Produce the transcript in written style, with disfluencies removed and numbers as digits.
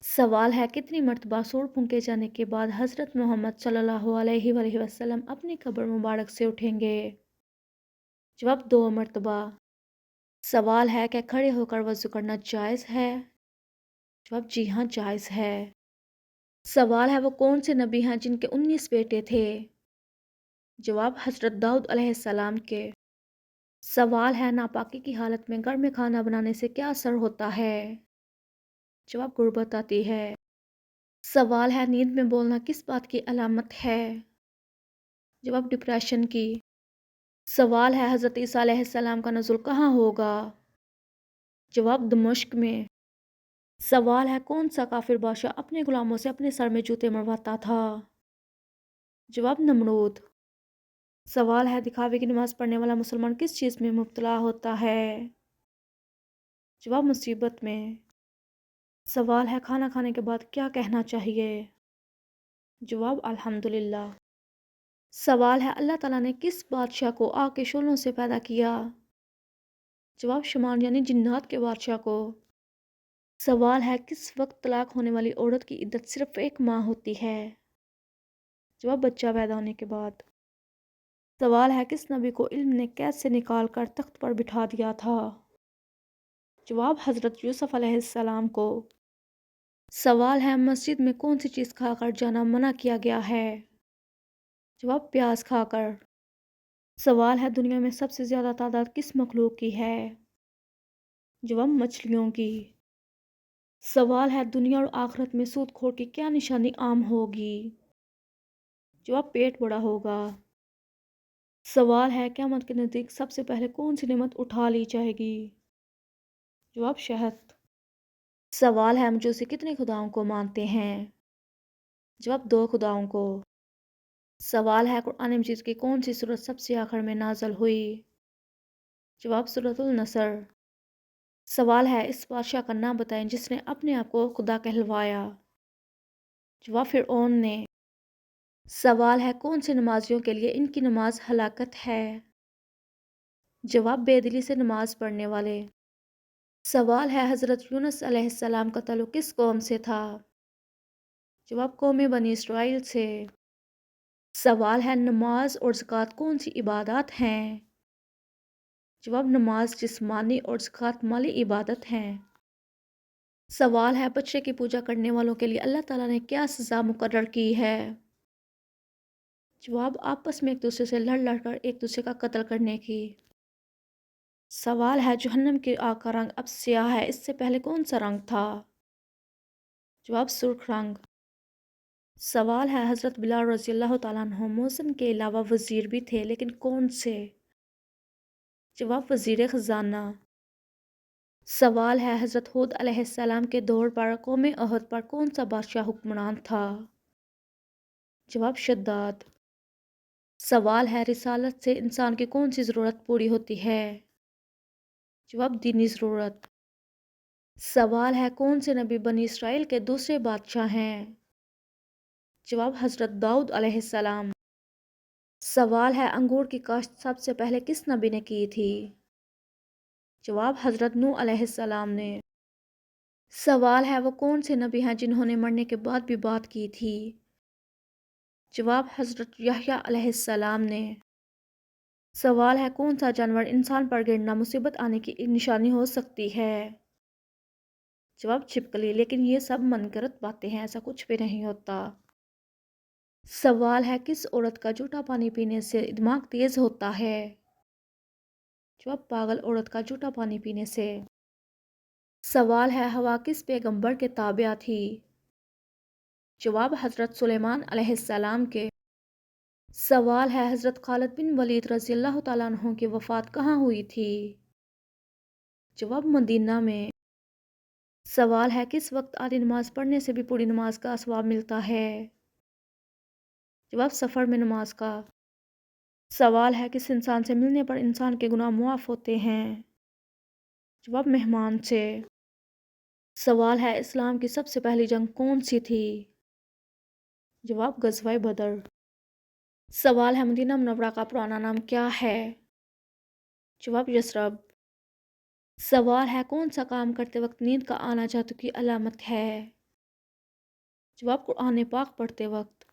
सवाल है कितनी मर्तबा सूर फूंके जाने के बाद हज़रत मोहम्मद सल्लल्लाहु अलैहि वसल्लम अपनी कब्र मुबारक से उठेंगे? जवाब 2 मर्तबा। सवाल है क्या खड़े होकर वज़ू करना जायज़ है? जवाब जी हाँ, जायज़ है। सवाल है वो कौन से नबी हैं जिनके 19 बेटे थे? जवाब हज़रत दाऊद अलैहिस्सलाम के। सवाल है नापाकी की हालत में घर में खाना बनाने से क्या असर होता है? जवाब गुर्बत आती है। सवाल है नींद में बोलना किस बात की अलामत है? जवाब डिप्रेशन की। सवाल है हज़रत ईसा अलैहिस्सलाम का नुज़ूल कहाँ होगा? जवाब दमिश्क में। सवाल है कौन सा काफिर बादशाह अपने गुलामों से अपने सर में जूते मरवाता था? जवाब नमरूद। सवाल है दिखावे की नमाज पढ़ने वाला मुसलमान किस चीज़ में मुब्तला होता है? जवाब मुसीबत में। सवाल है खाना खाने के बाद क्या कहना चाहिए? जवाब अल्हम्दुलिल्लाह। सवाल है अल्लाह ताला ने किस बादशाह को आग के शोलों से पैदा किया? जवाब शुमान यानी जिन्नात के बादशाह को। सवाल है किस वक्त तलाक होने वाली औरत की इद्दत सिर्फ 1 माह होती है? जवाब बच्चा पैदा होने के बाद। सवाल है किस नबी को इल्म ने कैद से निकाल कर तख्त पर बिठा दिया था? जवाब हज़रत यूसुफ अलैहिस्सलाम को। सवाल है मस्जिद में कौन सी चीज़ खाकर जाना मना किया गया है? जवाब प्याज खाकर। सवाल है दुनिया में सबसे ज़्यादा तादाद किस मखलूक की है? जवाब मछलियों की। सवाल है दुनिया और आखिरत में सूदखोर की क्या निशानी आम होगी? जवाब पेट बड़ा होगा। सवाल है क़यामत के नज़दीक सबसे पहले कौन सी नेमत उठा ली जाएगी? जवाब शहद। सवाल है मजूसी कितने खुदाओं को मानते हैं? जवाब 2 खुदाओं को। सवाल है कुरान मजीद की कौन सी सूरत सबसे आखिर में नाज़िल हुई? जवाब सूरतुल नसर। सवाल है इस बादशाह का नाम बताएं जिसने अपने आप को खुदा कहलवाया? जवाब फिरऔन ने। सवाल है कौन से नमाजियों के लिए इनकी नमाज हलाकत है? जवाब बेदिली से नमाज पढ़ने वाले। सवाल है हज़रत यूनुस अलैहिस्सलाम का ताल्लुक किस कौम से था? जवाब कौम बनी इस्राइल से। सवाल है नमाज और ज़कात कौन सी इबादत हैं? जवाब नमाज जिस्मानी और ज़कात माली इबादत हैं। सवाल है बच्चे की पूजा करने वालों के लिए अल्लाह ताला ने क्या सज़ा मुकर्रर की है? जवाब आपस में एक दूसरे से लड़ लड़ कर एक दूसरे का कत्ल करने की। सवाल है जहन्नम की आग का रंग अब स्याह है, इससे पहले कौन सा रंग था? जवाब सुर्ख रंग। सवाल है हज़रत बिलाल रज़ियल्लाहु ताला अन्हु मौज़न के अलावा वज़ीर भी थे लेकिन कौन से? जवाब वज़ीर ख़ज़ाना। सवाल है हज़रत हूद अलैहिस्सलाम के दौर पर कौम अहद पर कौन सा बादशाह हुक्मरान था? जवाब शद्दाद। सवाल है रिसालत से इंसान की कौन सी ज़रूरत पूरी होती है? जवाब दीनी ज़रूरत। सवाल है कौन से नबी बनी इसराइल के दूसरे बादशाह हैं? जवाब हज़रत दाऊद अलैहिस्सलाम। सवाल है अंगूर की काश्त सबसे पहले किस नबी ने की थी? जवाब हज़रत नूह अलैहिस्सलाम ने। सवाल है वो कौन से नबी हैं जिन्होंने मरने के बाद भी बात की थी? जवाब हज़रत यहया अलैहिस्सलाम ने। सवाल है कौन सा जानवर इंसान पर गिरना मुसीबत आने की निशानी हो सकती है? जवाब छिपकली, लेकिन ये सब मनगढ़ंत बातें हैं, ऐसा कुछ भी नहीं होता। सवाल है किस औरत का जूठा पानी पीने से दिमाग तेज होता है? जवाब पागल औरत का जूठा पानी पीने से। सवाल है हवा किस पैगंबर के ताबिया थी? जवाब हज़रत सुलेमान अलैहिस्सलाम के। सवाल है हज़रत खालिद बिन वलीद रज़ियल्लाहु ताला अन्हु की वफ़ात कहाँ हुई थी? जवाब मदीना में। सवाल है किस वक्त आधी नमाज पढ़ने से भी पूरी नमाज का सवाब मिलता है? जवाब सफ़र में नमाज का। सवाल है किस इंसान से मिलने पर इंसान के गुनाह मुआफ़ होते हैं? जवाब मेहमान से। सवाल है इस्लाम की सबसे पहली जंग कौन सी थी? जवाब ग़ज़वा बदर। सवाल है मदीना मुनव्वरा का पुराना नाम क्या है? जवाब यसरब। सवाल है कौन सा काम करते वक्त नींद का आना जादू की अलामत है? جواب: قرآن پاک پڑھتے وقت